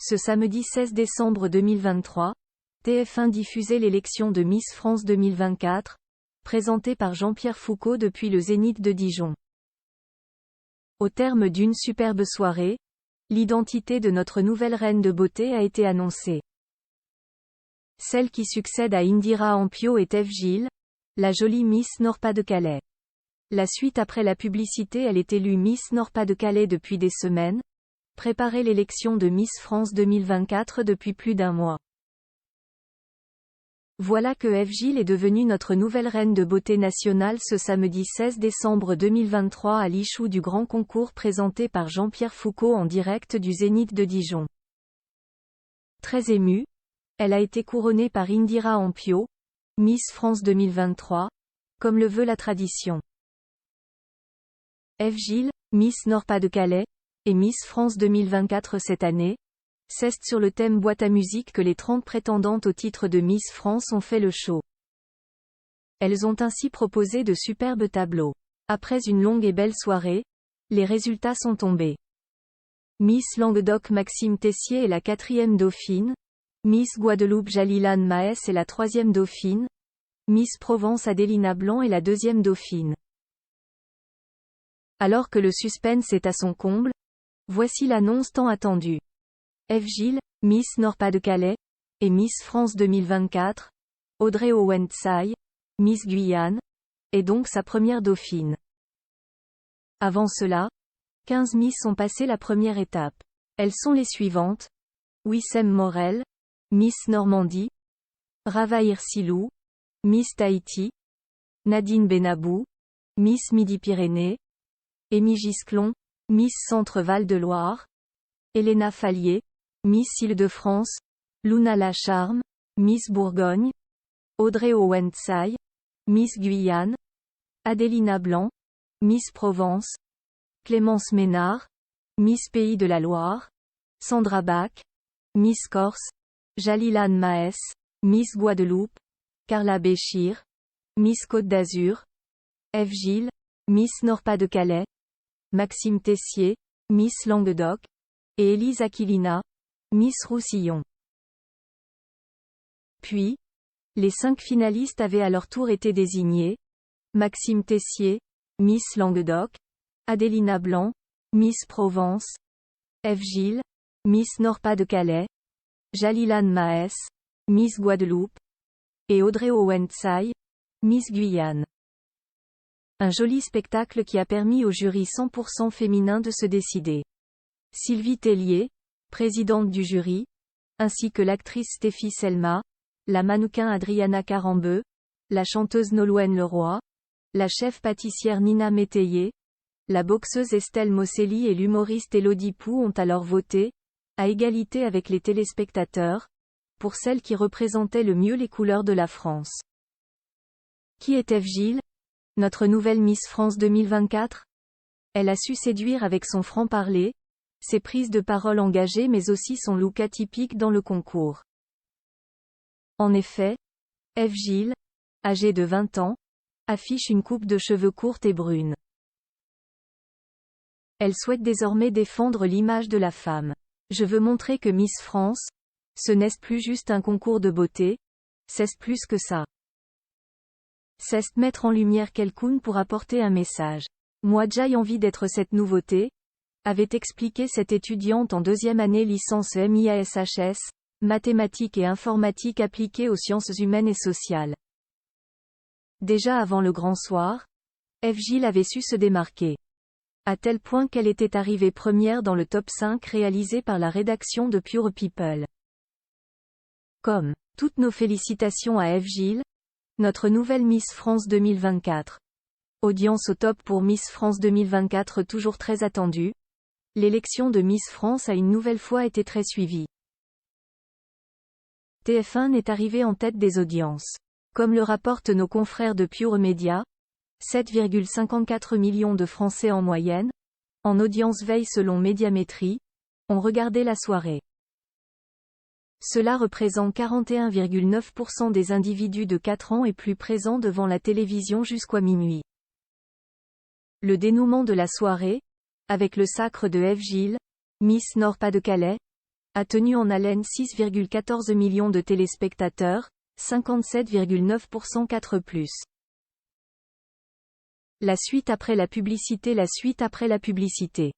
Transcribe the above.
Ce samedi 16 décembre 2023, TF1 diffusait l'élection de Miss France 2024, présentée par Jean-Pierre Foucault depuis le Zénith de Dijon. Au terme d'une superbe soirée, l'identité de notre nouvelle reine de beauté a été annoncée. Celle qui succède à Indira Ampio est Eve Gilles, la jolie Miss Nord-Pas-de-Calais. La suite après la publicité, elle est élue Miss Nord-Pas-de-Calais depuis des semaines, préparait l'élection de Miss France 2024 depuis plus d'un mois. Voilà que Eve Gilles est devenue notre nouvelle reine de beauté nationale ce samedi 16 décembre 2023 à l'issue du grand concours présenté par Jean-Pierre Foucault en direct du Zénith de Dijon. Très émue, elle a été couronnée par Indira Ampio, Miss France 2023, comme le veut la tradition. Eve Gilles, Miss Nord-Pas-de-Calais, et Miss France 2024 cette année, c'est sur le thème boîte à musique que les 30 prétendantes au titre de Miss France ont fait le show. Elles ont ainsi proposé de superbes tableaux. Après une longue et belle soirée, les résultats sont tombés. Miss Languedoc Maxime Tessier est la 4e dauphine, Miss Guadeloupe Jalilane Maes est la 3e dauphine, Miss Provence Adélina Blanc est la 2e dauphine. Alors que le suspense est à son comble, voici l'annonce tant attendue. Eve Gilles, Miss Nord-Pas-de-Calais, et Miss France 2024, Audrey Owen-Tsai, Miss Guyane, est donc sa première dauphine. Avant cela, 15 Miss ont passé la première étape. Elles sont les suivantes: Wissem Morel, Miss Normandie, Rava Irsilou, Miss Tahiti, Nadine Benabou, Miss Midi-Pyrénées, Amy Gisclon, Miss Centre-Val de Loire, Elena Fallier, Miss Île-de-France, Luna Lacharme, Miss Bourgogne, Audrey Owen-Tsai, Miss Guyane, Adélina Blanc, Miss Provence, Clémence Ménard, Miss Pays de la Loire, Sandra Bach, Miss Corse, Jalilane Maes, Miss Guadeloupe, Carla Béchir, Miss Côte d'Azur, Eve Gilles, Miss Nord-Pas-de-Calais, Maxime Tessier, Miss Languedoc, et Élise Aquilina, Miss Roussillon. Puis, les 5 finalistes avaient à leur tour été désignés: Maxime Tessier, Miss Languedoc, Adélina Blanc, Miss Provence, Eve Gilles, Miss Nord-Pas-de-Calais, Jalilane Maes, Miss Guadeloupe, et Audrey Owen-Tsai, Miss Guyane. Un joli spectacle qui a permis au jury 100% féminin de se décider. Sylvie Tellier, présidente du jury, ainsi que l'actrice Stéphie Selma, la mannequin Adriana Carambeu, la chanteuse Nolwenn Leroy, la chef pâtissière Nina Métayer, la boxeuse Estelle Mosselli et l'humoriste Élodie Pou ont alors voté, à égalité avec les téléspectateurs, pour celle qui représentait le mieux les couleurs de la France. Qui est Eve Gilles, notre nouvelle Miss France 2024? Elle a su séduire avec son franc-parler, ses prises de parole engagées mais aussi son look atypique dans le concours. En effet, Eve Gilles, âgée de 20 ans, affiche une coupe de cheveux courte et brune. Elle souhaite désormais défendre l'image de la femme. Je veux montrer que Miss France, ce n'est plus juste un concours de beauté, c'est plus que ça. C'est mettre en lumière quelqu'un pour apporter un message. Moi j'ai envie d'être cette nouveauté, avait expliqué cette étudiante en 2e année licence MIASHS, mathématiques et informatique appliquée aux sciences humaines et sociales. Déjà avant le grand soir, Eve Gilles avait su se démarquer. À tel point qu'elle était arrivée première dans le top 5 réalisé par la rédaction de Pure People. Comme toutes nos félicitations à Eve Gilles, notre nouvelle Miss France 2024. Audience au top pour Miss France 2024 toujours très attendue. L'élection de Miss France a une nouvelle fois été très suivie. TF1 est arrivé en tête des audiences. Comme le rapportent nos confrères de Pure Media, 7,54 millions de Français en moyenne, en audience veille selon Médiamétrie, ont regardé la soirée. Cela représente 41,9% des individus de 4 ans et plus présents devant la télévision jusqu'à minuit. Le dénouement de la soirée, avec le sacre de Eve Gilles, Miss Nord-Pas-de-Calais, a tenu en haleine 6,14 millions de téléspectateurs, 57,9% 4+. La suite après la publicité. La suite après la publicité.